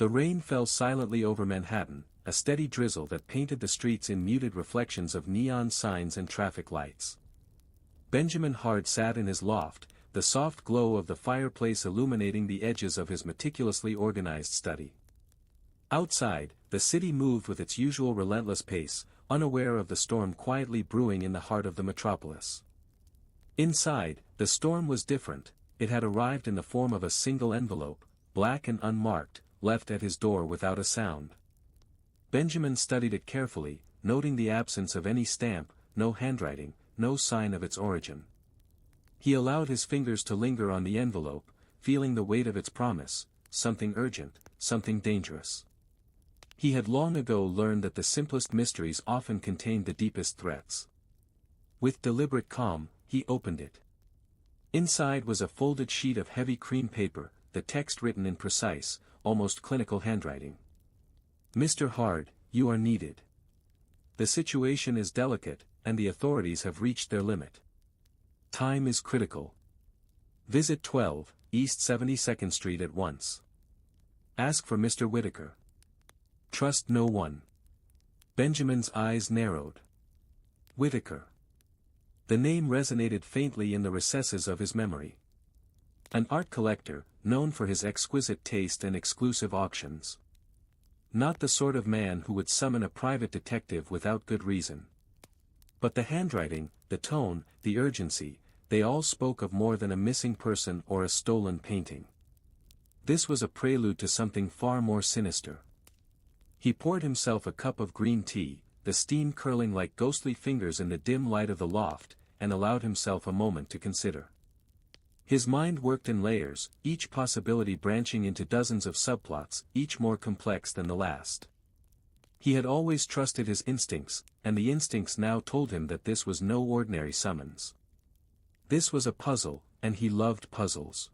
The rain fell silently over Manhattan, a steady drizzle that painted the streets in muted reflections of neon signs and traffic lights. Benjamin Hard sat in his loft, the soft glow of the fireplace illuminating the edges of his meticulously organized study. Outside, the city moved with its usual relentless pace, unaware of the storm quietly brewing in the heart of the metropolis. Inside, the storm was different. It had arrived in the form of a single envelope, black and unmarked, left at his door without a sound. Benjamin studied it carefully, noting the absence of any stamp, no handwriting, no sign of its origin. He allowed his fingers to linger on the envelope, feeling the weight of its promise, something urgent, something dangerous. He had long ago learned that the simplest mysteries often contained the deepest threats. With deliberate calm, he opened it. Inside was a folded sheet of heavy cream paper, the text written in precise, almost clinical handwriting. "Mr. Hard, you are needed. The situation is delicate, and the authorities have reached their limit. Time is critical. Visit 12, East 72nd Street at once. Ask for Mr. Whitaker. Trust no one." Benjamin's eyes narrowed. Whitaker. The name resonated faintly in the recesses of his memory. An art collector, known for his exquisite taste and exclusive auctions. Not the sort of man who would summon a private detective without good reason. But the handwriting, the tone, the urgency, they all spoke of more than a missing person or a stolen painting. This was a prelude to something far more sinister. He poured himself a cup of green tea, the steam curling like ghostly fingers in the dim light of the loft, and allowed himself a moment to consider. His mind worked in layers, each possibility branching into dozens of subplots, each more complex than the last. He had always trusted his instincts, and the instincts now told him that this was no ordinary summons. This was a puzzle, and he loved puzzles.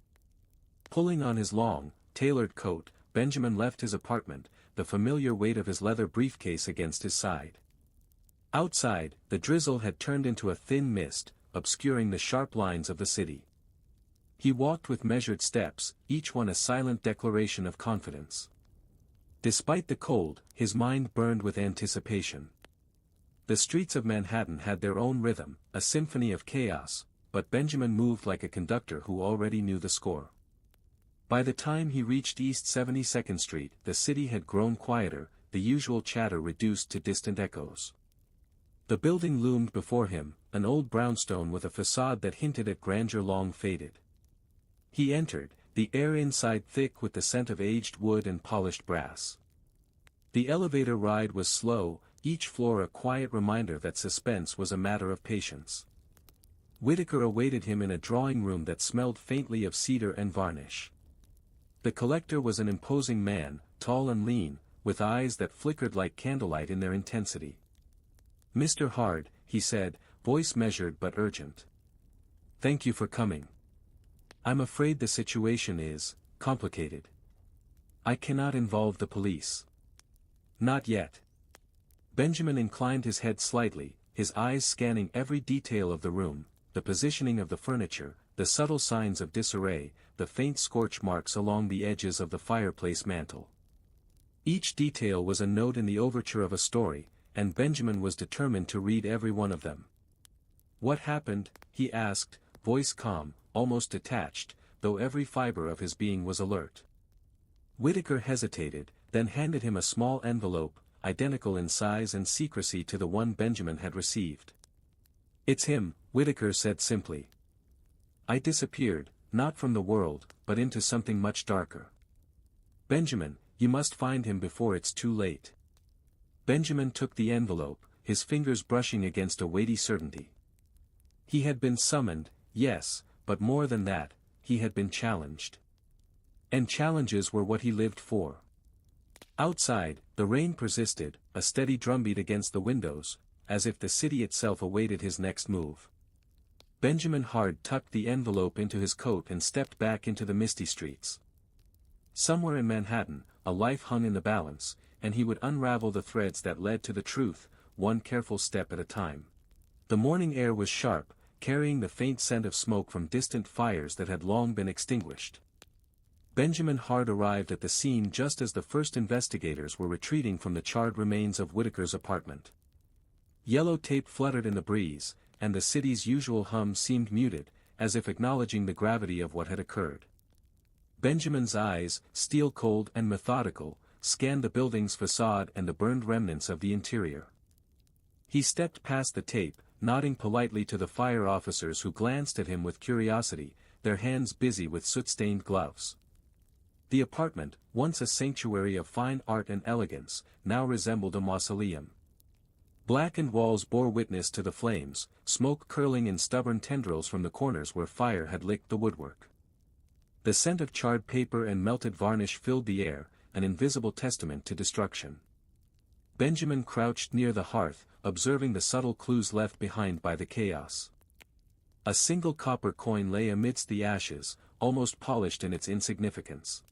Pulling on his long, tailored coat, Benjamin left his apartment, the familiar weight of his leather briefcase against his side. Outside, the drizzle had turned into a thin mist, obscuring the sharp lines of the city. He walked with measured steps, each one a silent declaration of confidence. Despite the cold, his mind burned with anticipation. The streets of Manhattan had their own rhythm, a symphony of chaos, but Benjamin moved like a conductor who already knew the score. By the time he reached East 72nd Street, the city had grown quieter, the usual chatter reduced to distant echoes. The building loomed before him, an old brownstone with a facade that hinted at grandeur long faded. He entered, the air inside thick with the scent of aged wood and polished brass. The elevator ride was slow, each floor a quiet reminder that suspense was a matter of patience. Whitaker awaited him in a drawing room that smelled faintly of cedar and varnish. The collector was an imposing man, tall and lean, with eyes that flickered like candlelight in their intensity. "Mr. Hard," he said, voice measured but urgent. "Thank you for coming. I'm afraid the situation is complicated. I cannot involve the police." "Not yet." Benjamin inclined his head slightly, his eyes scanning every detail of the room, the positioning of the furniture, the subtle signs of disarray, the faint scorch marks along the edges of the fireplace mantel. Each detail was a note in the overture of a story, and Benjamin was determined to read every one of them. "What happened?" he asked, voice calm, almost detached, though every fiber of his being was alert. Whitaker hesitated, then handed him a small envelope, identical in size and secrecy to the one Benjamin had received. "It's him," Whitaker said simply. "I disappeared, not from the world, but into something much darker. Benjamin, you must find him before it's too late." Benjamin took the envelope, his fingers brushing against a weighty certainty. He had been summoned, yes, but more than that, he had been challenged. And challenges were what he lived for. Outside, the rain persisted, a steady drumbeat against the windows, as if the city itself awaited his next move. Benjamin Hard tucked the envelope into his coat and stepped back into the misty streets. Somewhere in Manhattan, a life hung in the balance, and he would unravel the threads that led to the truth, one careful step at a time. The morning air was sharp, carrying the faint scent of smoke from distant fires that had long been extinguished. Benjamin Hard arrived at the scene just as the first investigators were retreating from the charred remains of Whitaker's apartment. Yellow tape fluttered in the breeze, and the city's usual hum seemed muted, as if acknowledging the gravity of what had occurred. Benjamin's eyes, steel-cold and methodical, scanned the building's facade and the burned remnants of the interior. He stepped past the tape, nodding politely to the fire officers who glanced at him with curiosity, their hands busy with soot-stained gloves. The apartment, once a sanctuary of fine art and elegance, now resembled a mausoleum. Blackened walls bore witness to the flames, smoke curling in stubborn tendrils from the corners where fire had licked the woodwork. The scent of charred paper and melted varnish filled the air, an invisible testament to destruction. Benjamin crouched near the hearth, observing the subtle clues left behind by the chaos. A single copper coin lay amidst the ashes, almost polished in its insignificance.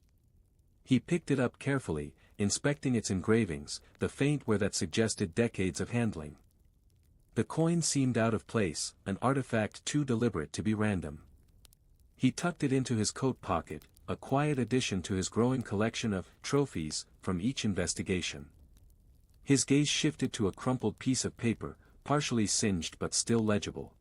He picked it up carefully, inspecting its engravings, the faint wear that suggested decades of handling. The coin seemed out of place, an artifact too deliberate to be random. He tucked it into his coat pocket, a quiet addition to his growing collection of trophies from each investigation. His gaze shifted to a crumpled piece of paper, partially singed but still legible.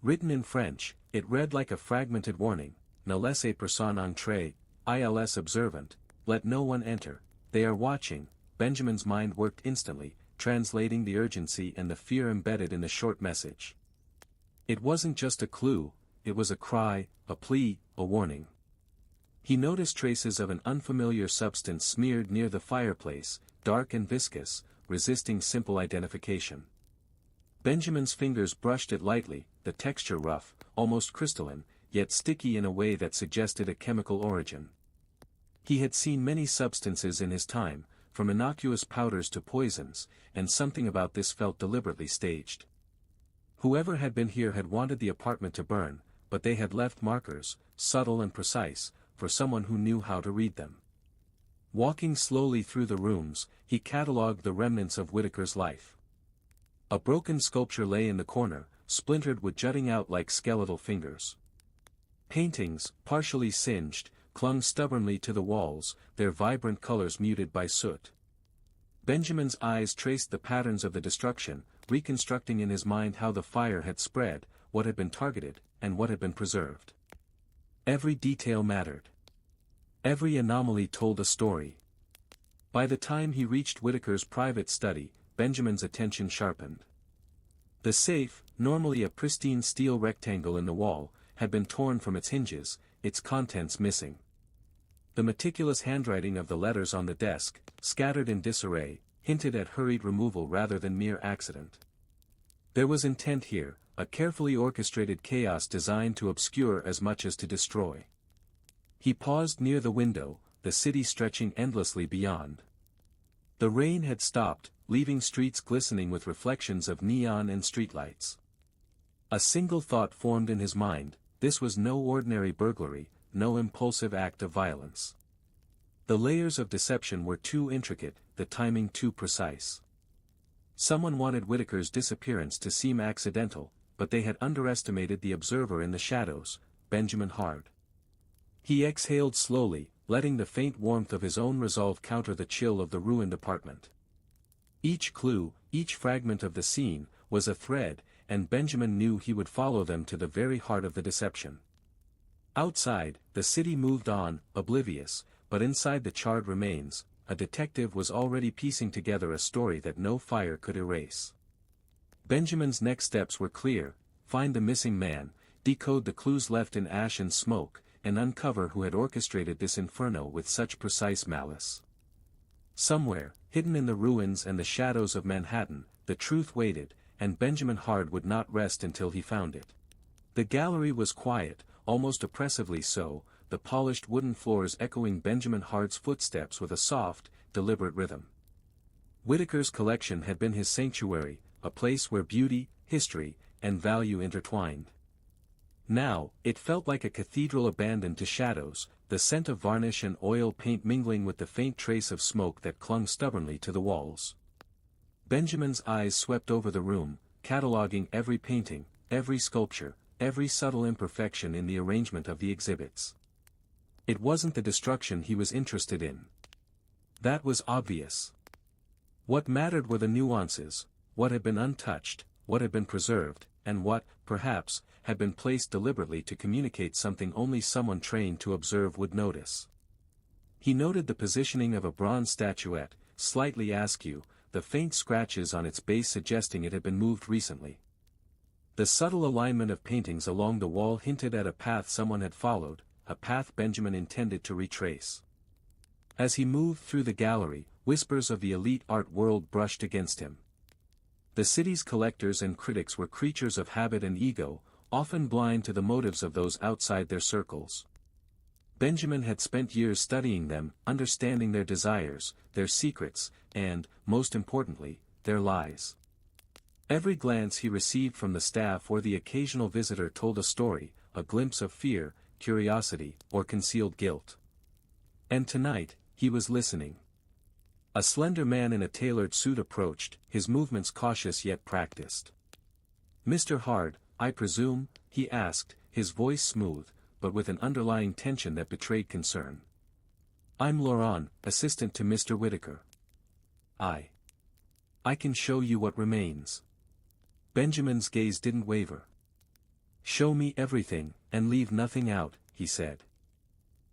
Written in French, it read like a fragmented warning: "Ne laissez personne entrer, ils observant, let no one enter, they are watching." Benjamin's mind worked instantly, translating the urgency and the fear embedded in the short message. It wasn't just a clue, it was a cry, a plea, a warning. He noticed traces of an unfamiliar substance smeared near the fireplace, dark and viscous, resisting simple identification. Benjamin's fingers brushed it lightly, the texture rough, almost crystalline, yet sticky in a way that suggested a chemical origin. He had seen many substances in his time, from innocuous powders to poisons, and something about this felt deliberately staged. Whoever had been here had wanted the apartment to burn, but they had left markers, subtle and precise, for someone who knew how to read them. Walking slowly through the rooms, he catalogued the remnants of Whitaker's life. A broken sculpture lay in the corner, splintered wood jutting out like skeletal fingers. Paintings, partially singed, clung stubbornly to the walls, their vibrant colors muted by soot. Benjamin's eyes traced the patterns of the destruction, reconstructing in his mind how the fire had spread, what had been targeted, and what had been preserved. Every detail mattered. Every anomaly told a story. By the time he reached Whitaker's private study, Benjamin's attention sharpened. The safe, normally a pristine steel rectangle in the wall, had been torn from its hinges, its contents missing. The meticulous handwriting of the letters on the desk, scattered in disarray, hinted at hurried removal rather than mere accident. There was intent here, a carefully orchestrated chaos designed to obscure as much as to destroy. He paused near the window, the city stretching endlessly beyond. The rain had stopped, leaving streets glistening with reflections of neon and streetlights. A single thought formed in his mind: this was no ordinary burglary, no impulsive act of violence. The layers of deception were too intricate, the timing too precise. Someone wanted Whitaker's disappearance to seem accidental, but they had underestimated the observer in the shadows, Benjamin Hard. He exhaled slowly, letting the faint warmth of his own resolve counter the chill of the ruined apartment. Each clue, each fragment of the scene, was a thread, and Benjamin knew he would follow them to the very heart of the deception. Outside, the city moved on, oblivious, but inside the charred remains, a detective was already piecing together a story that no fire could erase. Benjamin's next steps were clear: find the missing man, decode the clues left in ash and smoke, and uncover who had orchestrated this inferno with such precise malice. Somewhere, hidden in the ruins and the shadows of Manhattan, the truth waited, and Benjamin Hard would not rest until he found it. The gallery was quiet, almost oppressively so, the polished wooden floors echoing Benjamin Hard's footsteps with a soft, deliberate rhythm. Whitaker's collection had been his sanctuary, a place where beauty, history, and value intertwined. Now, it felt like a cathedral abandoned to shadows, the scent of varnish and oil paint mingling with the faint trace of smoke that clung stubbornly to the walls. Benjamin's eyes swept over the room, cataloging every painting, every sculpture, every subtle imperfection in the arrangement of the exhibits. It wasn't the destruction he was interested in. That was obvious. What mattered were the nuances, what had been untouched, what had been preserved, and what, perhaps, had been placed deliberately to communicate something only someone trained to observe would notice. He noted the positioning of a bronze statuette, slightly askew, the faint scratches on its base suggesting it had been moved recently. The subtle alignment of paintings along the wall hinted at a path someone had followed, a path Benjamin intended to retrace. As he moved through the gallery, whispers of the elite art world brushed against him. The city's collectors and critics were creatures of habit and ego, often blind to the motives of those outside their circles. Benjamin had spent years studying them, understanding their desires, their secrets, and, most importantly, their lies. Every glance he received from the staff or the occasional visitor told a story, a glimpse of fear, curiosity, or concealed guilt. And tonight, he was listening. A slender man in a tailored suit approached, his movements cautious yet practiced. "Mr. Hard, I presume?" he asked, his voice smooth, but with an underlying tension that betrayed concern. "I'm Laurent, assistant to Mr. Whitaker. I can show you what remains." Benjamin's gaze didn't waver. "Show me everything, and leave nothing out," he said.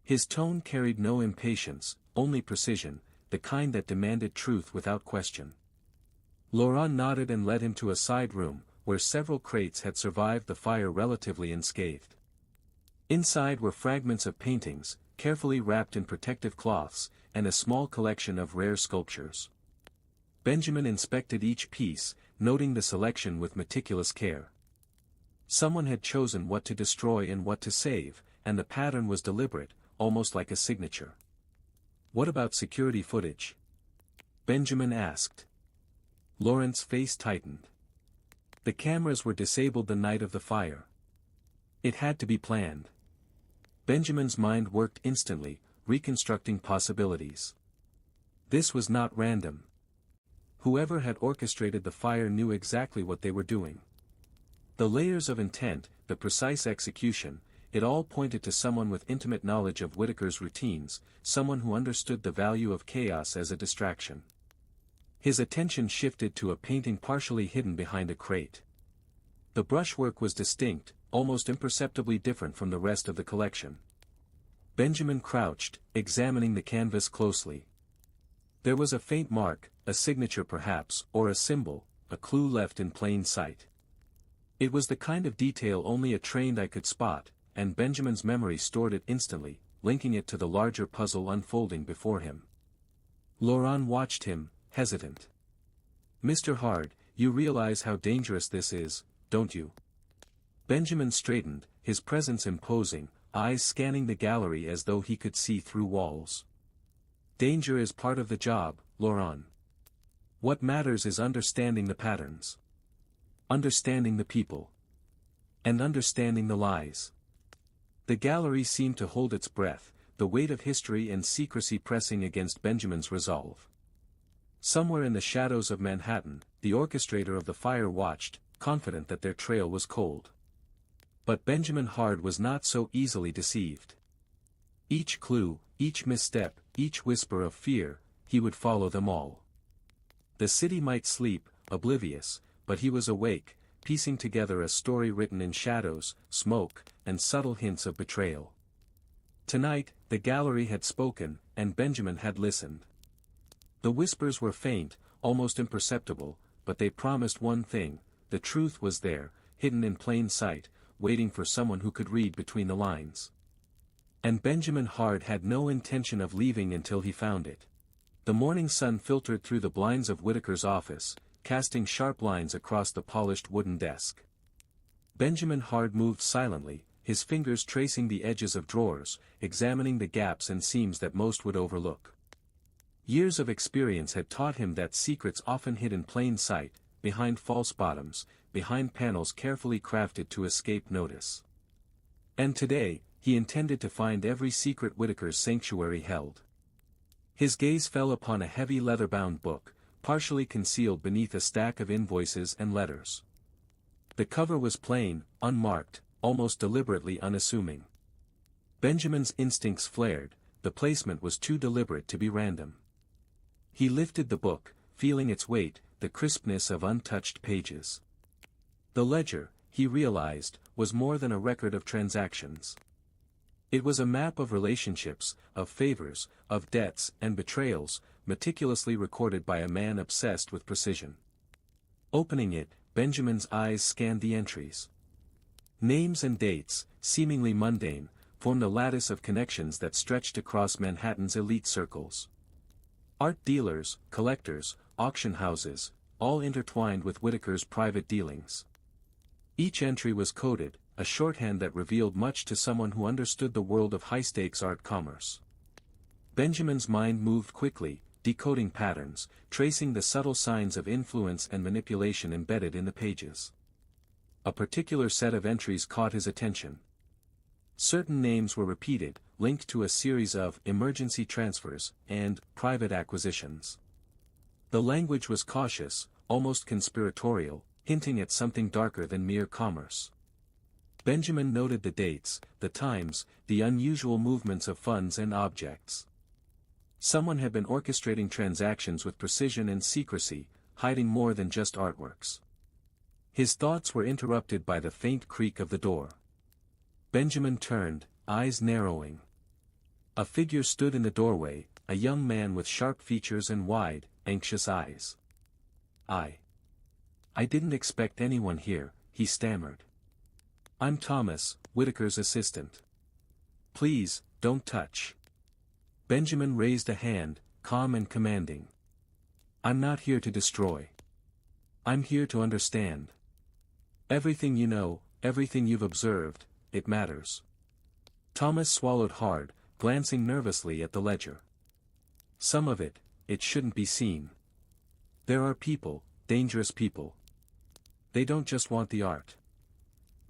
His tone carried no impatience, only precision, the kind that demanded truth without question. Laurent nodded and led him to a side room, where several crates had survived the fire relatively unscathed. Inside were fragments of paintings, carefully wrapped in protective cloths, and a small collection of rare sculptures. Benjamin inspected each piece, noting the selection with meticulous care. Someone had chosen what to destroy and what to save, and the pattern was deliberate, almost like a signature. "What about security footage?" Benjamin asked. Laurent's face tightened. "The cameras were disabled the night of the fire. It had to be planned." Benjamin's mind worked instantly, reconstructing possibilities. This was not random. Whoever had orchestrated the fire knew exactly what they were doing. The layers of intent, the precise execution, it all pointed to someone with intimate knowledge of Whitaker's routines, someone who understood the value of chaos as a distraction. His attention shifted to a painting partially hidden behind a crate. The brushwork was distinct, almost imperceptibly different from the rest of the collection. Benjamin crouched, examining the canvas closely. There was a faint mark, a signature perhaps, or a symbol, a clue left in plain sight. It was the kind of detail only a trained eye could spot, and Benjamin's memory stored it instantly, linking it to the larger puzzle unfolding before him. Laurent watched him, hesitant. "Mr. Hard, you realize how dangerous this is, don't you?" Benjamin straightened, his presence imposing, eyes scanning the gallery as though he could see through walls. "Danger is part of the job, Laurent. What matters is understanding the patterns. Understanding the people. And understanding the lies." The gallery seemed to hold its breath, the weight of history and secrecy pressing against Benjamin's resolve. Somewhere in the shadows of Manhattan, the orchestrator of the fire watched, confident that their trail was cold. But Benjamin Hard was not so easily deceived. Each clue, each misstep, each whisper of fear, he would follow them all. The city might sleep, oblivious, but he was awake, piecing together a story written in shadows, smoke, and subtle hints of betrayal. Tonight, the gallery had spoken, and Benjamin had listened. The whispers were faint, almost imperceptible, but they promised one thing: the truth was there, hidden in plain sight, waiting for someone who could read between the lines. And Benjamin Hard had no intention of leaving until he found it. The morning sun filtered through the blinds of Whitaker's office, casting sharp lines across the polished wooden desk. Benjamin Hard moved silently, his fingers tracing the edges of drawers, examining the gaps and seams that most would overlook. Years of experience had taught him that secrets often hid in plain sight, behind false bottoms, behind panels carefully crafted to escape notice. And today, he intended to find every secret Whitaker's sanctuary held. His gaze fell upon a heavy leather-bound book, partially concealed beneath a stack of invoices and letters. The cover was plain, unmarked, almost deliberately unassuming. Benjamin's instincts flared, the placement was too deliberate to be random. He lifted the book, feeling its weight, the crispness of untouched pages. The ledger, he realized, was more than a record of transactions. It was a map of relationships, of favors, of debts and betrayals, meticulously recorded by a man obsessed with precision. Opening it, Benjamin's eyes scanned the entries. Names and dates, seemingly mundane, formed a lattice of connections that stretched across Manhattan's elite circles. Art dealers, collectors, auction houses, all intertwined with Whitaker's private dealings. Each entry was coded, a shorthand that revealed much to someone who understood the world of high-stakes art commerce. Benjamin's mind moved quickly, decoding patterns, tracing the subtle signs of influence and manipulation embedded in the pages. A particular set of entries caught his attention. Certain names were repeated, linked to a series of emergency transfers and private acquisitions. The language was cautious, almost conspiratorial, hinting at something darker than mere commerce. Benjamin noted the dates, the times, the unusual movements of funds and objects. Someone had been orchestrating transactions with precision and secrecy, hiding more than just artworks. His thoughts were interrupted by the faint creak of the door. Benjamin turned, eyes narrowing. A figure stood in the doorway, a young man with sharp features and wide, anxious eyes. I didn't expect anyone here," he stammered. "I'm Thomas, Whitaker's assistant. Please, don't touch." Benjamin raised a hand, calm and commanding. "I'm not here to destroy. I'm here to understand. Everything you know, everything you've observed, it matters." Thomas swallowed hard, glancing nervously at the ledger. "Some of it, it shouldn't be seen. There are people, dangerous people. They don't just want the art.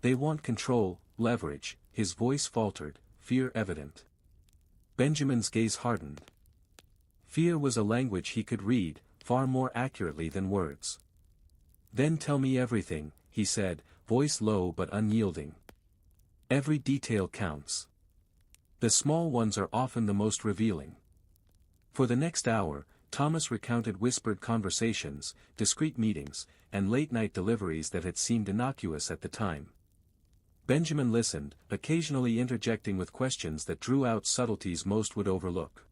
They want control, leverage." His voice faltered, fear evident. Benjamin's gaze hardened. Fear was a language he could read, far more accurately than words. "Then tell me everything," he said, voice low but unyielding. "Every detail counts. The small ones are often the most revealing." For the next hour, Thomas recounted whispered conversations, discreet meetings, and late-night deliveries that had seemed innocuous at the time. Benjamin listened, occasionally interjecting with questions that drew out subtleties most would overlook.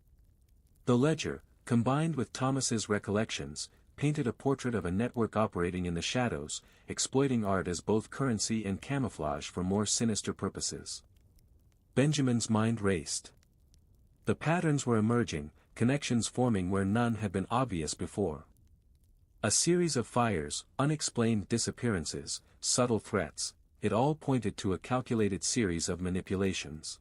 The ledger, combined with Thomas's recollections, painted a portrait of a network operating in the shadows, exploiting art as both currency and camouflage for more sinister purposes. Benjamin's mind raced. The patterns were emerging, connections forming where none had been obvious before. A series of fires, unexplained disappearances, subtle threats, it all pointed to a calculated series of manipulations.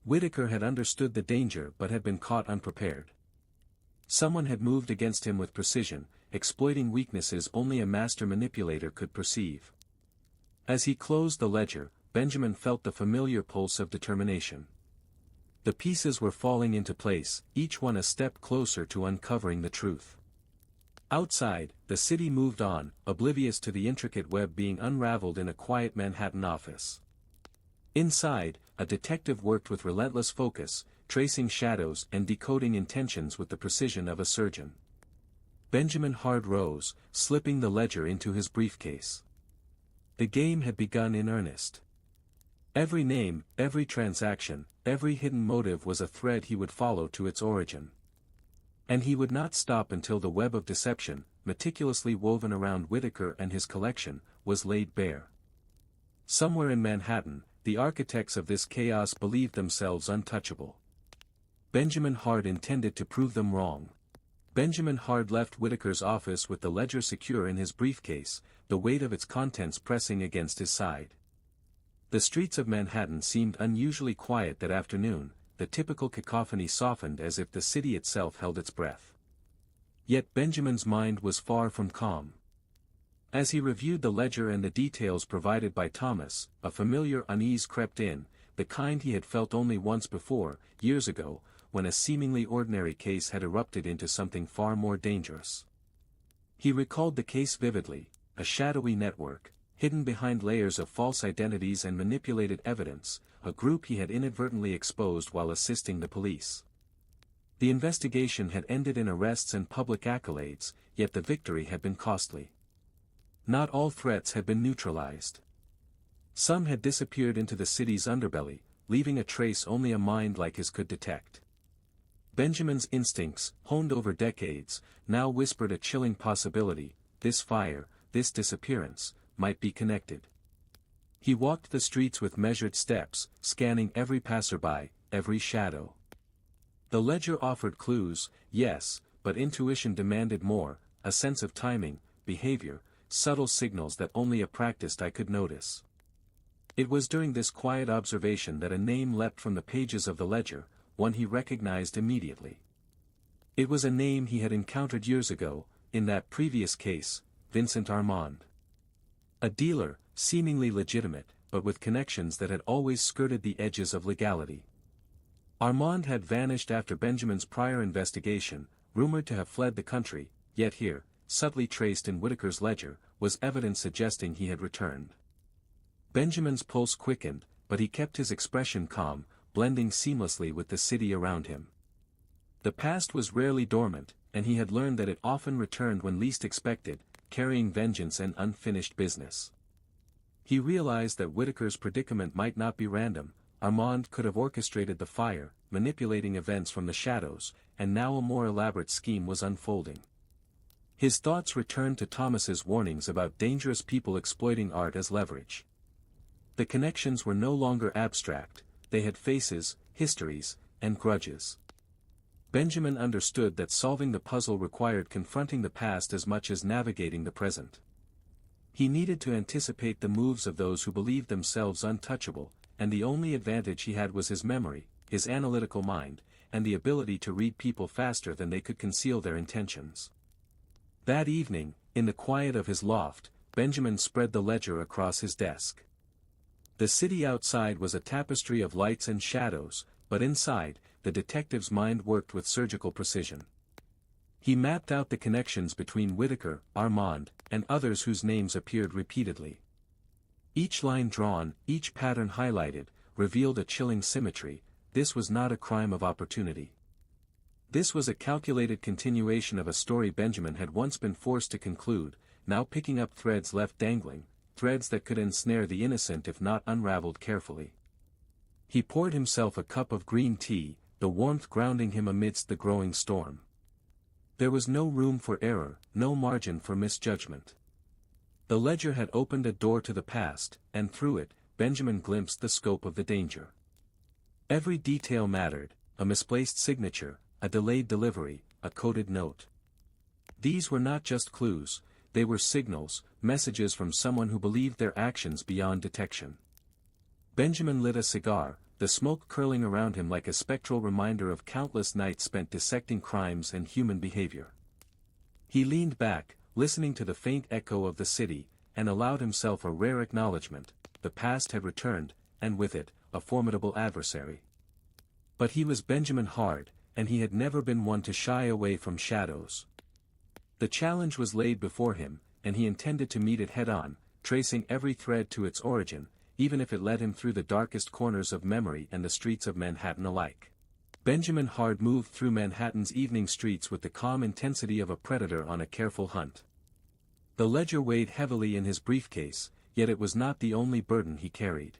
Whitaker had understood the danger but had been caught unprepared. Someone had moved against him with precision, exploiting weaknesses only a master manipulator could perceive. As he closed the ledger, Benjamin felt the familiar pulse of determination. The pieces were falling into place, each one a step closer to uncovering the truth. Outside, the city moved on, oblivious to the intricate web being unraveled in a quiet Manhattan office. Inside, a detective worked with relentless focus, tracing shadows and decoding intentions with the precision of a surgeon. Benjamin Hard rose, slipping the ledger into his briefcase. The game had begun in earnest. Every name, every transaction, every hidden motive was a thread he would follow to its origin. And he would not stop until the web of deception, meticulously woven around Whitaker and his collection, was laid bare. Somewhere in Manhattan, the architects of this chaos believed themselves untouchable. Benjamin Hard intended to prove them wrong. Benjamin Hard left Whitaker's office with the ledger secure in his briefcase, the weight of its contents pressing against his side. The streets of Manhattan seemed unusually quiet that afternoon, the typical cacophony softened as if the city itself held its breath. Yet Benjamin's mind was far from calm. As he reviewed the ledger and the details provided by Thomas, a familiar unease crept in, the kind he had felt only once before, years ago, when a seemingly ordinary case had erupted into something far more dangerous. He recalled the case vividly, a shadowy network, hidden behind layers of false identities and manipulated evidence, a group he had inadvertently exposed while assisting the police. The investigation had ended in arrests and public accolades, yet the victory had been costly. Not all threats had been neutralized. Some had disappeared into the city's underbelly, leaving a trace only a mind like his could detect. Benjamin's instincts, honed over decades, now whispered a chilling possibility: this fire, this disappearance, might be connected. He walked the streets with measured steps, scanning every passerby, every shadow. The ledger offered clues, yes, but intuition demanded more, a sense of timing, behavior, subtle signals that only a practiced eye could notice. It was during this quiet observation that a name leapt from the pages of the ledger, one he recognized immediately. It was a name he had encountered years ago, in that previous case, Vincent Armand. A dealer, seemingly legitimate, but with connections that had always skirted the edges of legality. Armand had vanished after Benjamin's prior investigation, rumored to have fled the country, yet here, subtly traced in Whitaker's ledger, was evidence suggesting he had returned. Benjamin's pulse quickened, but he kept his expression calm, blending seamlessly with the city around him. The past was rarely dormant, and he had learned that it often returned when least expected, carrying vengeance and unfinished business. He realized that Whitaker's predicament might not be random. Armand could have orchestrated the fire, manipulating events from the shadows, and now a more elaborate scheme was unfolding. His thoughts returned to Thomas's warnings about dangerous people exploiting art as leverage. The connections were no longer abstract, they had faces, histories, and grudges. Benjamin understood that solving the puzzle required confronting the past as much as navigating the present. He needed to anticipate the moves of those who believed themselves untouchable, and the only advantage he had was his memory, his analytical mind, and the ability to read people faster than they could conceal their intentions. That evening, in the quiet of his loft, Benjamin spread the ledger across his desk. The city outside was a tapestry of lights and shadows, but inside, the detective's mind worked with surgical precision. He mapped out the connections between Whitaker, Armand, and others whose names appeared repeatedly. Each line drawn, each pattern highlighted, revealed a chilling symmetry. This was not a crime of opportunity. This was a calculated continuation of a story Benjamin had once been forced to conclude, now picking up threads left dangling, threads that could ensnare the innocent if not unraveled carefully. He poured himself a cup of green tea, the warmth grounding him amidst the growing storm. There was no room for error, no margin for misjudgment. The ledger had opened a door to the past, and through it, Benjamin glimpsed the scope of the danger. Every detail mattered: a misplaced signature, a delayed delivery, a coded note. These were not just clues, they were signals, messages from someone who believed their actions beyond detection. Benjamin lit a cigar, the smoke curling around him like a spectral reminder of countless nights spent dissecting crimes and human behavior. He leaned back, listening to the faint echo of the city, and allowed himself a rare acknowledgement: the past had returned, and with it, a formidable adversary. But he was Benjamin Hard, and he had never been one to shy away from shadows. The challenge was laid before him, and he intended to meet it head-on, tracing every thread to its origin, even if it led him through the darkest corners of memory and the streets of Manhattan alike. Benjamin Hard moved through Manhattan's evening streets with the calm intensity of a predator on a careful hunt. The ledger weighed heavily in his briefcase, yet it was not the only burden he carried.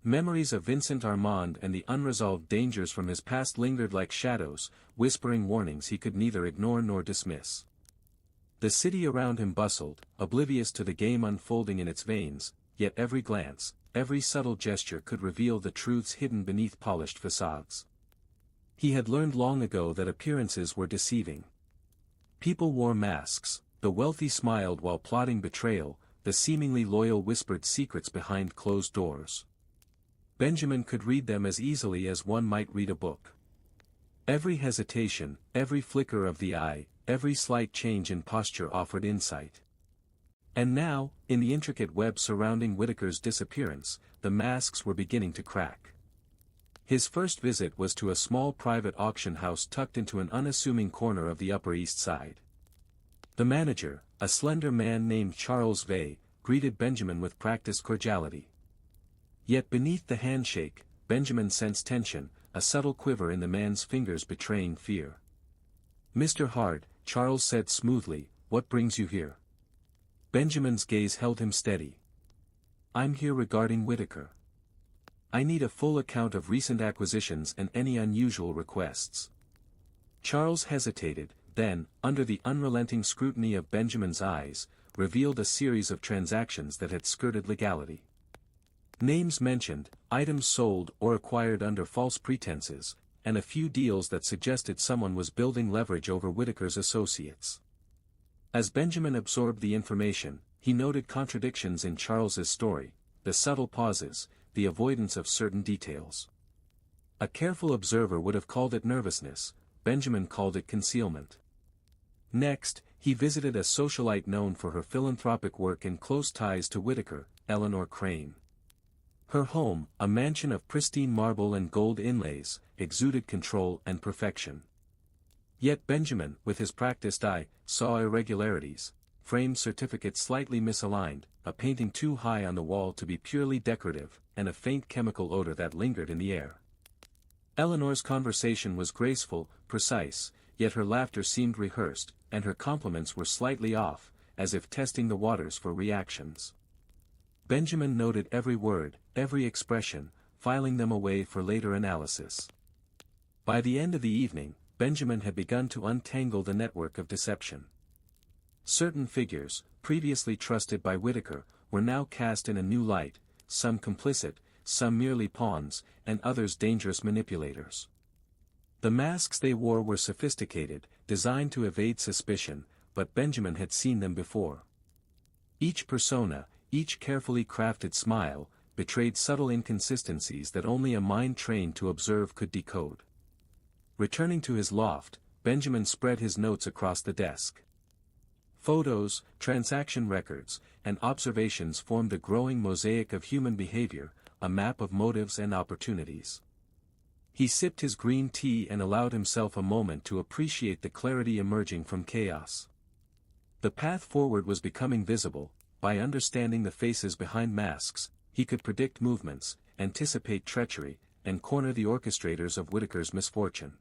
Memories of Vincent Armand and the unresolved dangers from his past lingered like shadows, whispering warnings he could neither ignore nor dismiss. The city around him bustled, oblivious to the game unfolding in its veins, yet every glance, every subtle gesture could reveal the truths hidden beneath polished facades. He had learned long ago that appearances were deceiving. People wore masks, the wealthy smiled while plotting betrayal, the seemingly loyal whispered secrets behind closed doors. Benjamin could read them as easily as one might read a book. Every hesitation, every flicker of the eye, every slight change in posture offered insight. And now, in the intricate web surrounding Whitaker's disappearance, the masks were beginning to crack. His first visit was to a small private auction house tucked into an unassuming corner of the Upper East Side. The manager, a slender man named Charles Vey, greeted Benjamin with practiced cordiality. Yet beneath the handshake, Benjamin sensed tension, a subtle quiver in the man's fingers betraying fear. "Mr. Hard," Charles said smoothly, "what brings you here?" Benjamin's gaze held him steady. "I'm here regarding Whitaker. I need a full account of recent acquisitions and any unusual requests." Charles hesitated, then, under the unrelenting scrutiny of Benjamin's eyes, revealed a series of transactions that had skirted legality. Names mentioned, items sold or acquired under false pretenses, and a few deals that suggested someone was building leverage over Whitaker's associates. As Benjamin absorbed the information, he noted contradictions in Charles's story, the subtle pauses, the avoidance of certain details. A careful observer would have called it nervousness, Benjamin called it concealment. Next, he visited a socialite known for her philanthropic work and close ties to Whitaker, Eleanor Crane. Her home, a mansion of pristine marble and gold inlays, exuded control and perfection. Yet Benjamin, with his practiced eye, saw irregularities, framed certificates slightly misaligned, a painting too high on the wall to be purely decorative, and a faint chemical odor that lingered in the air. Eleanor's conversation was graceful, precise, yet her laughter seemed rehearsed, and her compliments were slightly off, as if testing the waters for reactions. Benjamin noted every word, every expression, filing them away for later analysis. By the end of the evening, Benjamin had begun to untangle the network of deception. Certain figures, previously trusted by Whitaker, were now cast in a new light, some complicit, some merely pawns, and others dangerous manipulators. The masks they wore were sophisticated, designed to evade suspicion, but Benjamin had seen them before. Each persona, each carefully crafted smile, betrayed subtle inconsistencies that only a mind trained to observe could decode. Returning to his loft, Benjamin spread his notes across the desk. Photos, transaction records, and observations formed a growing mosaic of human behavior, a map of motives and opportunities. He sipped his green tea and allowed himself a moment to appreciate the clarity emerging from chaos. The path forward was becoming visible. By understanding the faces behind masks, he could predict movements, anticipate treachery, and corner the orchestrators of Whitaker's misfortune.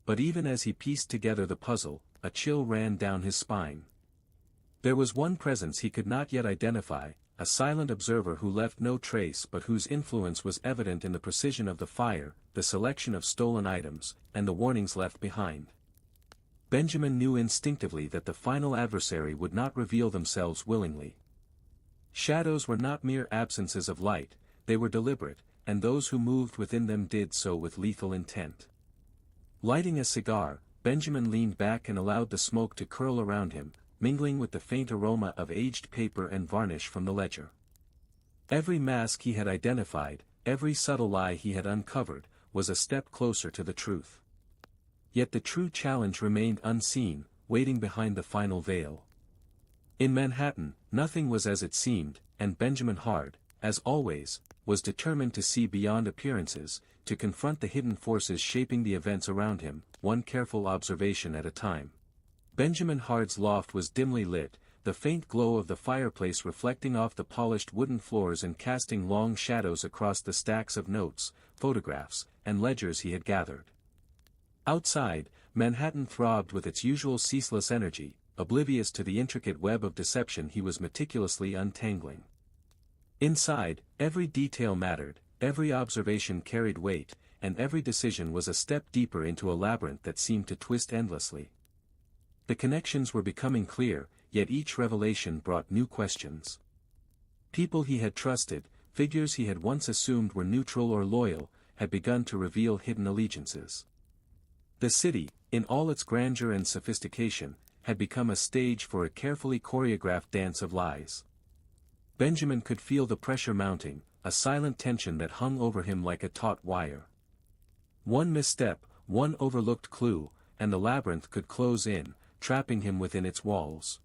But even as he pieced together the puzzle, a chill ran down his spine. There was one presence he could not yet identify, a silent observer who left no trace but whose influence was evident in the precision of the fire, the selection of stolen items, and the warnings left behind. Benjamin knew instinctively that the final adversary would not reveal themselves willingly. Shadows were not mere absences of light, they were deliberate, and those who moved within them did so with lethal intent. Lighting a cigar, Benjamin leaned back and allowed the smoke to curl around him, mingling with the faint aroma of aged paper and varnish from the ledger. Every mask he had identified, every subtle lie he had uncovered, was a step closer to the truth. Yet the true challenge remained unseen, waiting behind the final veil. In Manhattan, nothing was as it seemed, and Benjamin Hard, as always, was determined to see beyond appearances, to confront the hidden forces shaping the events around him, one careful observation at a time. Benjamin Hard's loft was dimly lit, the faint glow of the fireplace reflecting off the polished wooden floors and casting long shadows across the stacks of notes, photographs, and ledgers he had gathered. Outside, Manhattan throbbed with its usual ceaseless energy, oblivious to the intricate web of deception he was meticulously untangling. Inside, every detail mattered, every observation carried weight, and every decision was a step deeper into a labyrinth that seemed to twist endlessly. The connections were becoming clear, yet each revelation brought new questions. People he had trusted, figures he had once assumed were neutral or loyal, had begun to reveal hidden allegiances. The city, in all its grandeur and sophistication, had become a stage for a carefully choreographed dance of lies. Benjamin could feel the pressure mounting, a silent tension that hung over him like a taut wire. One misstep, one overlooked clue, and the labyrinth could close in, trapping him within its walls.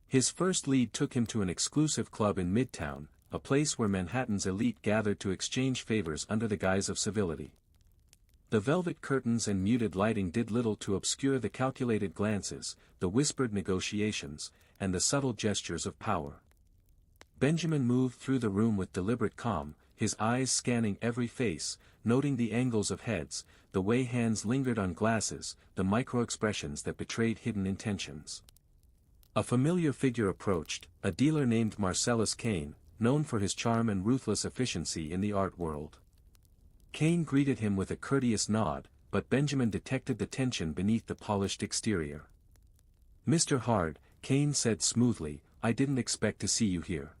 His first lead took him to an exclusive club in Midtown, a place where Manhattan's elite gathered to exchange favors under the guise of civility. The velvet curtains and muted lighting did little to obscure the calculated glances, the whispered negotiations, and the subtle gestures of power. Benjamin moved through the room with deliberate calm, his eyes scanning every face, noting the angles of heads, the way hands lingered on glasses, the micro-expressions that betrayed hidden intentions. A familiar figure approached, a dealer named Marcellus Kane, known for his charm and ruthless efficiency in the art world. Kane greeted him with a courteous nod, but Benjamin detected the tension beneath the polished exterior. "Mr. Hard," Kane said smoothly, "I didn't expect to see you here."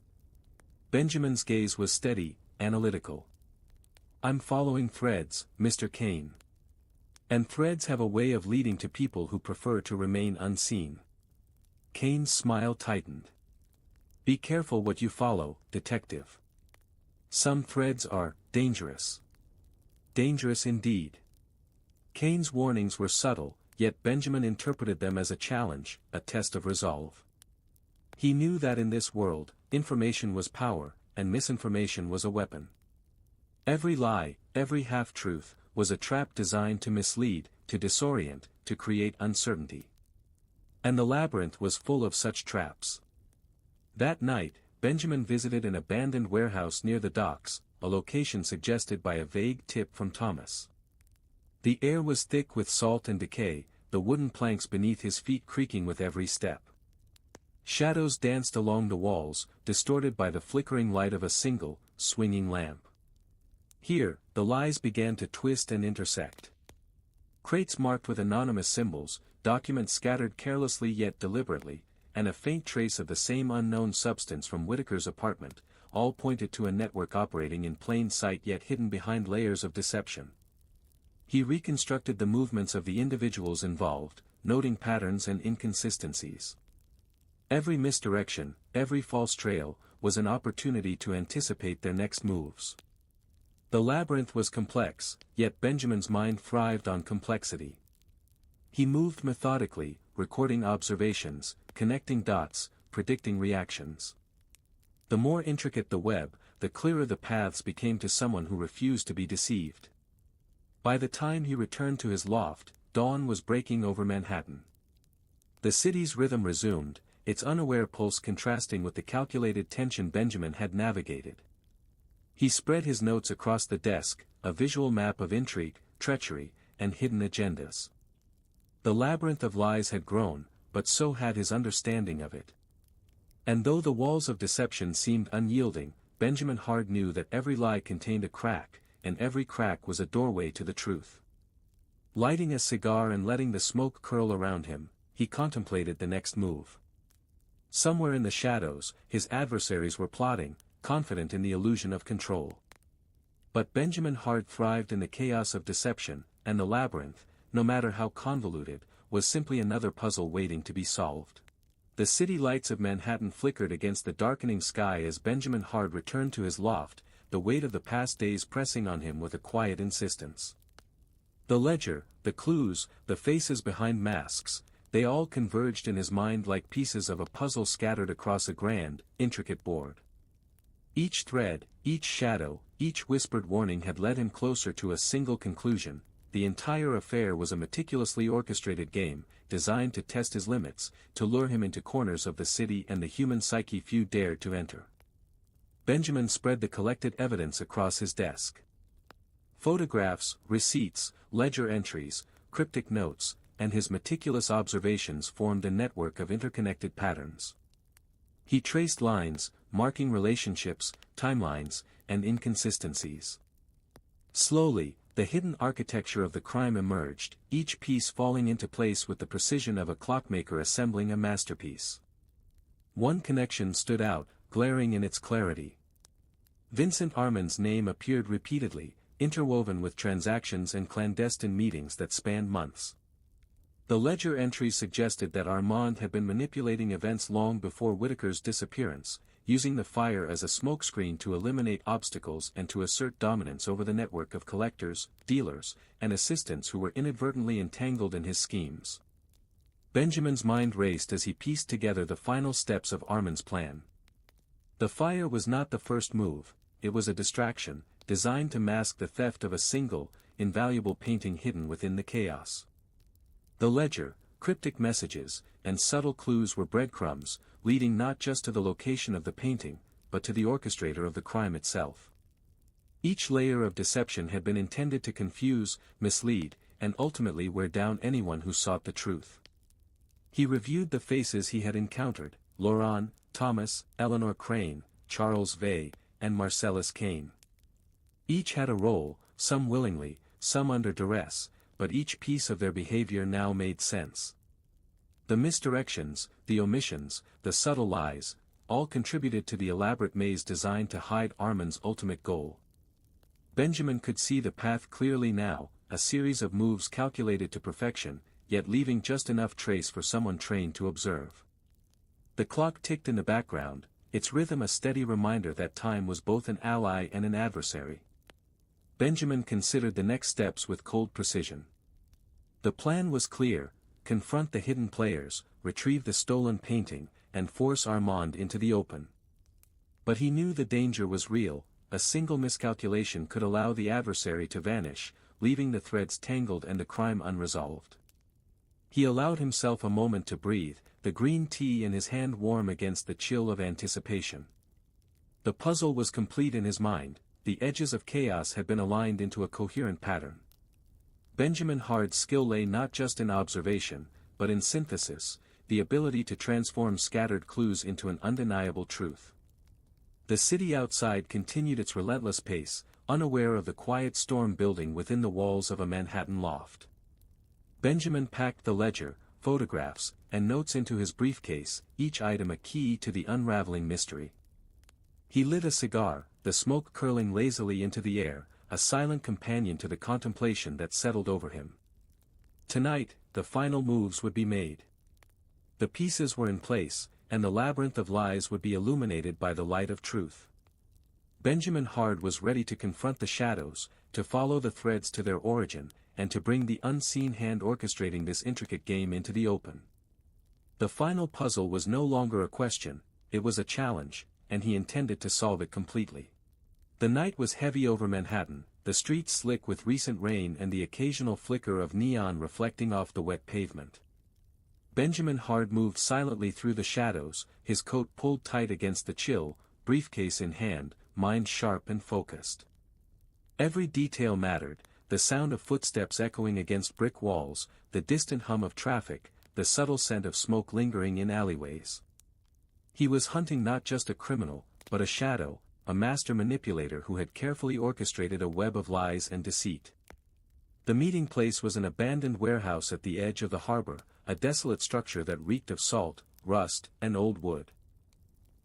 Benjamin's gaze was steady, analytical. "I'm following threads, Mr. Kane. And threads have a way of leading to people who prefer to remain unseen." Kane's smile tightened. "Be careful what you follow, detective. Some threads are dangerous." Dangerous indeed. Kane's warnings were subtle, yet Benjamin interpreted them as a challenge, a test of resolve. He knew that in this world, information was power, and misinformation was a weapon. Every lie, every half-truth, was a trap designed to mislead, to disorient, to create uncertainty. And the labyrinth was full of such traps. That night, Benjamin visited an abandoned warehouse near the docks, a location suggested by a vague tip from Thomas. The air was thick with salt and decay, the wooden planks beneath his feet creaking with every step. Shadows danced along the walls, distorted by the flickering light of a single, swinging lamp. Here, the lies began to twist and intersect. Crates marked with anonymous symbols, documents scattered carelessly yet deliberately, and a faint trace of the same unknown substance from Whitaker's apartment, all pointed to a network operating in plain sight yet hidden behind layers of deception. He reconstructed the movements of the individuals involved, noting patterns and inconsistencies. Every misdirection, every false trail, was an opportunity to anticipate their next moves. The labyrinth was complex, yet Benjamin's mind thrived on complexity. He moved methodically, recording observations, connecting dots, predicting reactions. The more intricate the web, the clearer the paths became to someone who refused to be deceived. By the time he returned to his loft, dawn was breaking over Manhattan. The city's rhythm resumed, its unaware pulse contrasting with the calculated tension Benjamin had navigated. He spread his notes across the desk, a visual map of intrigue, treachery, and hidden agendas. The labyrinth of lies had grown, but so had his understanding of it. And though the walls of deception seemed unyielding, Benjamin Hard knew that every lie contained a crack, and every crack was a doorway to the truth. Lighting a cigar and letting the smoke curl around him, he contemplated the next move. Somewhere in the shadows, his adversaries were plotting, confident in the illusion of control. But Benjamin Hard thrived in the chaos of deception, and the labyrinth, no matter how convoluted, was simply another puzzle waiting to be solved. The city lights of Manhattan flickered against the darkening sky as Benjamin Hard returned to his loft, the weight of the past days pressing on him with a quiet insistence. The ledger, the clues, the faces behind masks, they all converged in his mind like pieces of a puzzle scattered across a grand, intricate board. Each thread, each shadow, each whispered warning had led him closer to a single conclusion. The entire affair was a meticulously orchestrated game, designed to test his limits, to lure him into corners of the city and the human psyche few dared to enter. Benjamin spread the collected evidence across his desk. Photographs, receipts, ledger entries, cryptic notes, and his meticulous observations formed a network of interconnected patterns. He traced lines, marking relationships, timelines, and inconsistencies. Slowly, the hidden architecture of the crime emerged, each piece falling into place with the precision of a clockmaker assembling a masterpiece. One connection stood out, glaring in its clarity. Vincent Armand's name appeared repeatedly, interwoven with transactions and clandestine meetings that spanned months. The ledger entries suggested that Armand had been manipulating events long before Whitaker's disappearance, using the fire as a smokescreen to eliminate obstacles and to assert dominance over the network of collectors, dealers, and assistants who were inadvertently entangled in his schemes. Benjamin's mind raced as he pieced together the final steps of Armand's plan. The fire was not the first move, it was a distraction, designed to mask the theft of a single, invaluable painting hidden within the chaos. The ledger, cryptic messages, and subtle clues were breadcrumbs, leading not just to the location of the painting, but to the orchestrator of the crime itself. Each layer of deception had been intended to confuse, mislead, and ultimately wear down anyone who sought the truth. He reviewed the faces he had encountered: Laurent, Thomas, Eleanor Crane, Charles Vey, and Marcellus Kane. Each had a role, some willingly, some under duress, but each piece of their behavior now made sense. The misdirections, the omissions, the subtle lies, all contributed to the elaborate maze designed to hide Armand's ultimate goal. Benjamin could see the path clearly now, a series of moves calculated to perfection, yet leaving just enough trace for someone trained to observe. The clock ticked in the background, its rhythm a steady reminder that time was both an ally and an adversary. Benjamin considered the next steps with cold precision. The plan was clear: confront the hidden players, retrieve the stolen painting, and force Armand into the open. But he knew the danger was real. A single miscalculation could allow the adversary to vanish, leaving the threads tangled and the crime unresolved. He allowed himself a moment to breathe, the green tea in his hand warm against the chill of anticipation. The puzzle was complete in his mind, the edges of chaos had been aligned into a coherent pattern. Benjamin Hard's skill lay not just in observation, but in synthesis, the ability to transform scattered clues into an undeniable truth. The city outside continued its relentless pace, unaware of the quiet storm building within the walls of a Manhattan loft. Benjamin packed the ledger, photographs, and notes into his briefcase, each item a key to the unraveling mystery. He lit a cigar, the smoke curling lazily into the air, a silent companion to the contemplation that settled over him. Tonight, the final moves would be made. The pieces were in place, and the labyrinth of lies would be illuminated by the light of truth. Benjamin Hard was ready to confront the shadows, to follow the threads to their origin, and to bring the unseen hand orchestrating this intricate game into the open. The final puzzle was no longer a question, it was a challenge, and he intended to solve it completely. The night was heavy over Manhattan, the streets slick with recent rain and the occasional flicker of neon reflecting off the wet pavement. Benjamin Hard moved silently through the shadows, his coat pulled tight against the chill, briefcase in hand, mind sharp and focused. Every detail mattered, the sound of footsteps echoing against brick walls, the distant hum of traffic, the subtle scent of smoke lingering in alleyways. He was hunting not just a criminal, but a shadow, a master manipulator who had carefully orchestrated a web of lies and deceit. The meeting place was an abandoned warehouse at the edge of the harbor, a desolate structure that reeked of salt, rust, and old wood.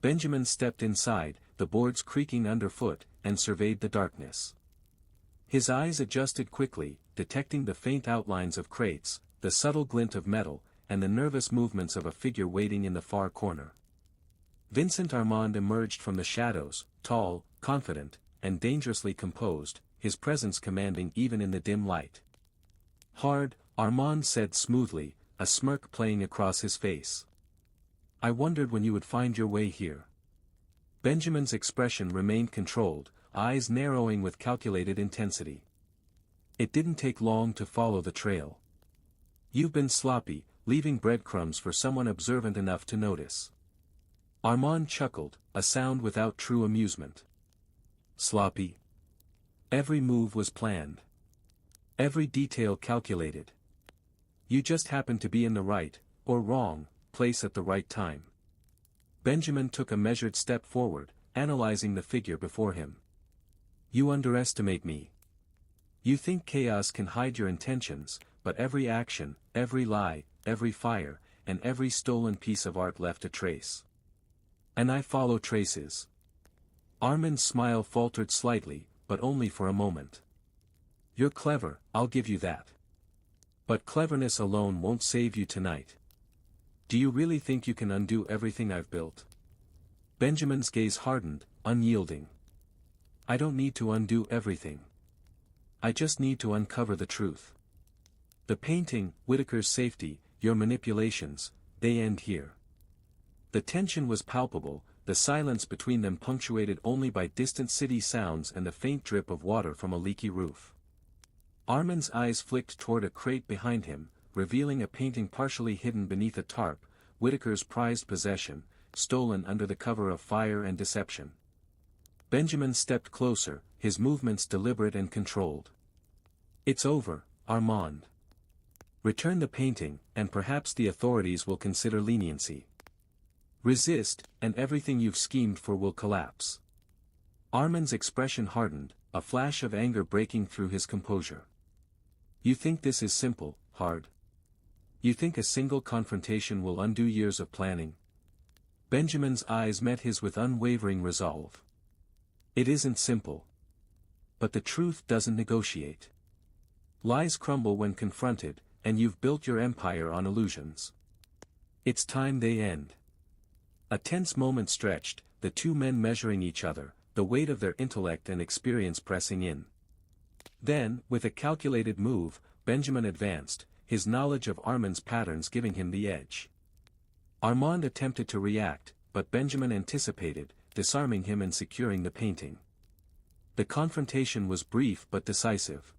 Benjamin stepped inside, the boards creaking underfoot, and surveyed the darkness. His eyes adjusted quickly, detecting the faint outlines of crates, the subtle glint of metal, and the nervous movements of a figure waiting in the far corner. Vincent Armand emerged from the shadows, tall, confident, and dangerously composed, his presence commanding even in the dim light. "Hard," Armand said smoothly, a smirk playing across his face. "I wondered when you would find your way here." Benjamin's expression remained controlled, eyes narrowing with calculated intensity. "It didn't take long to follow the trail. You've been sloppy, leaving breadcrumbs for someone observant enough to notice." Armand chuckled, a sound without true amusement. "Sloppy? Every move was planned. Every detail calculated. You just happened to be in the right, or wrong, place at the right time." Benjamin took a measured step forward, analyzing the figure before him. "You underestimate me. You think chaos can hide your intentions, but every action, every lie, every fire, and every stolen piece of art left a trace. And I follow traces." Armand's smile faltered slightly, but only for a moment. "You're clever, I'll give you that. But cleverness alone won't save you tonight. Do you really think you can undo everything I've built?" Benjamin's gaze hardened, unyielding. "I don't need to undo everything. I just need to uncover the truth. The painting, Whitaker's safety, your manipulations, they end here." The tension was palpable, the silence between them punctuated only by distant city sounds and the faint drip of water from a leaky roof. Armand's eyes flicked toward a crate behind him, revealing a painting partially hidden beneath a tarp, Whitaker's prized possession, stolen under the cover of fire and deception. Benjamin stepped closer, his movements deliberate and controlled. "It's over, Armand. Return the painting, and perhaps the authorities will consider leniency. Resist, and everything you've schemed for will collapse." Armand's expression hardened, a flash of anger breaking through his composure. "You think this is simple, hard? You think a single confrontation will undo years of planning?" Benjamin's eyes met his with unwavering resolve. "It isn't simple. But the truth doesn't negotiate. Lies crumble when confronted, and you've built your empire on illusions. It's time they end." A tense moment stretched, the two men measuring each other, the weight of their intellect and experience pressing in. Then, with a calculated move, Benjamin advanced, his knowledge of Armand's patterns giving him the edge. Armand attempted to react, but Benjamin anticipated, disarming him and securing the painting. The confrontation was brief but decisive.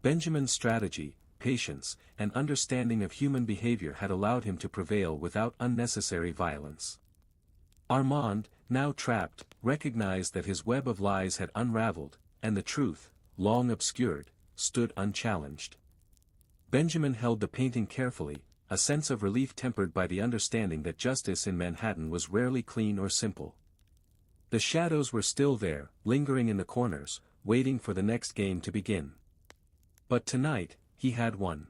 Benjamin's strategy, patience, and understanding of human behavior had allowed him to prevail without unnecessary violence. Armand, now trapped, recognized that his web of lies had unraveled, and the truth, long obscured, stood unchallenged. Benjamin held the painting carefully, a sense of relief tempered by the understanding that justice in Manhattan was rarely clean or simple. The shadows were still there, lingering in the corners, waiting for the next game to begin. But tonight, he had won.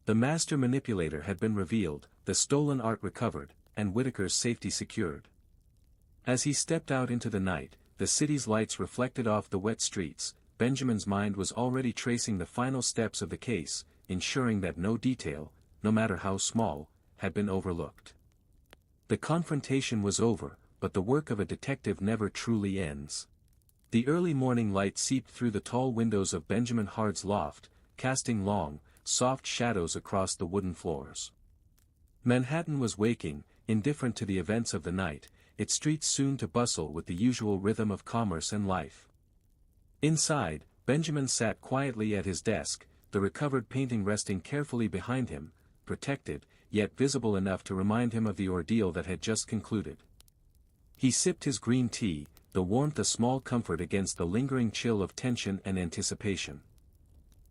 The master manipulator had been revealed, the stolen art recovered, and Whitaker's safety secured. As he stepped out into the night, the city's lights reflected off the wet streets. Benjamin's mind was already tracing the final steps of the case, ensuring that no detail, no matter how small, had been overlooked. The confrontation was over, but the work of a detective never truly ends. The early morning light seeped through the tall windows of Benjamin Hard's loft, casting long, soft shadows across the wooden floors. Manhattan was waking, indifferent to the events of the night, its streets soon to bustle with the usual rhythm of commerce and life. Inside, Benjamin sat quietly at his desk, the recovered painting resting carefully behind him, protected, yet visible enough to remind him of the ordeal that had just concluded. He sipped his green tea, the warmth a small comfort against the lingering chill of tension and anticipation.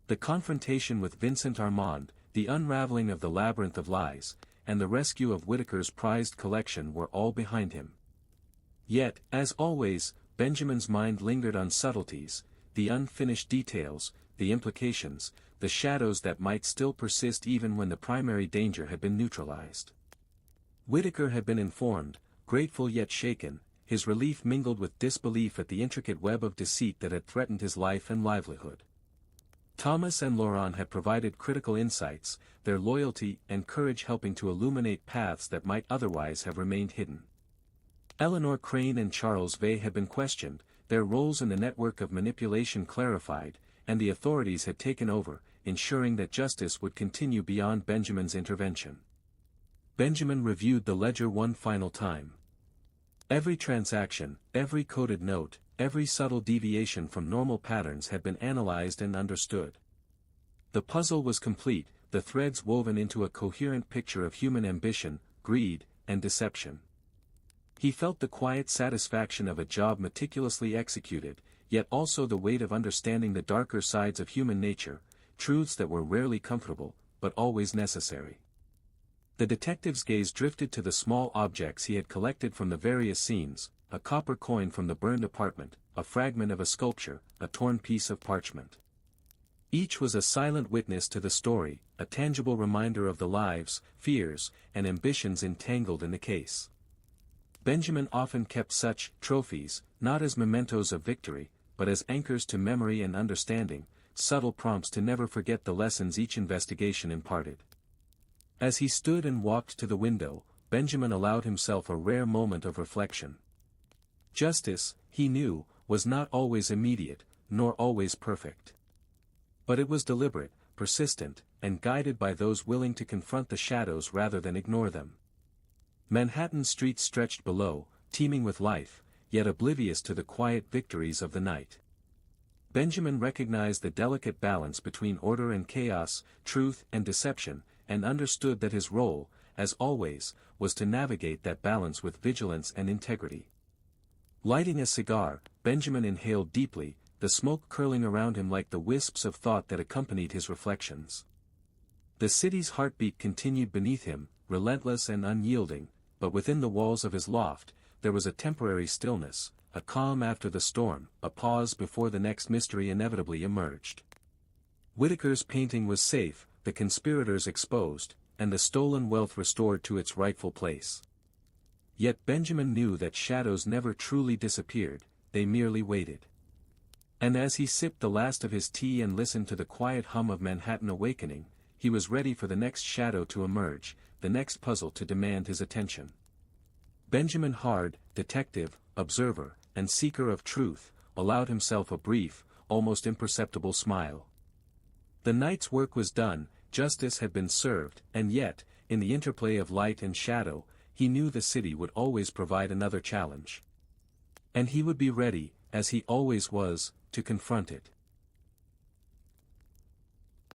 The confrontation with Vincent Armand, the unraveling of the labyrinth of lies, and the rescue of Whitaker's prized collection were all behind him. Yet, as always, Benjamin's mind lingered on subtleties, the unfinished details, the implications, the shadows that might still persist even when the primary danger had been neutralized. Whitaker had been informed, grateful yet shaken, his relief mingled with disbelief at the intricate web of deceit that had threatened his life and livelihood. Thomas and Laurent had provided critical insights, their loyalty and courage helping to illuminate paths that might otherwise have remained hidden. Eleanor Crane and Charles Vey had been questioned, their roles in the network of manipulation clarified, and the authorities had taken over, ensuring that justice would continue beyond Benjamin's intervention. Benjamin reviewed the ledger one final time. Every transaction, every coded note, every subtle deviation from normal patterns had been analyzed and understood. The puzzle was complete, the threads woven into a coherent picture of human ambition, greed, and deception. He felt the quiet satisfaction of a job meticulously executed, yet also the weight of understanding the darker sides of human nature, truths that were rarely comfortable, but always necessary. The detective's gaze drifted to the small objects he had collected from the various scenes, a copper coin from the burned apartment, a fragment of a sculpture, a torn piece of parchment. Each was a silent witness to the story, a tangible reminder of the lives, fears, and ambitions entangled in the case. Benjamin often kept such trophies, not as mementos of victory, but as anchors to memory and understanding, subtle prompts to never forget the lessons each investigation imparted. As he stood and walked to the window, Benjamin allowed himself a rare moment of reflection. Justice, he knew, was not always immediate, nor always perfect. But it was deliberate, persistent, and guided by those willing to confront the shadows rather than ignore them. Manhattan's streets stretched below, teeming with life, yet oblivious to the quiet victories of the night. Benjamin recognized the delicate balance between order and chaos, truth and deception, and understood that his role, as always, was to navigate that balance with vigilance and integrity. Lighting a cigar, Benjamin inhaled deeply, the smoke curling around him like the wisps of thought that accompanied his reflections. The city's heartbeat continued beneath him, relentless and unyielding, but within the walls of his loft, there was a temporary stillness, a calm after the storm, a pause before the next mystery inevitably emerged. Whitaker's painting was safe, the conspirators exposed, and the stolen wealth restored to its rightful place. Yet Benjamin knew that shadows never truly disappeared, they merely waited. And as he sipped the last of his tea and listened to the quiet hum of Manhattan awakening, he was ready for the next shadow to emerge, the next puzzle to demand his attention. Benjamin Hard, detective, observer, and seeker of truth, allowed himself a brief, almost imperceptible smile. The night's work was done, justice had been served, and yet, in the interplay of light and shadow, he knew the city would always provide another challenge. And he would be ready, as he always was, to confront it.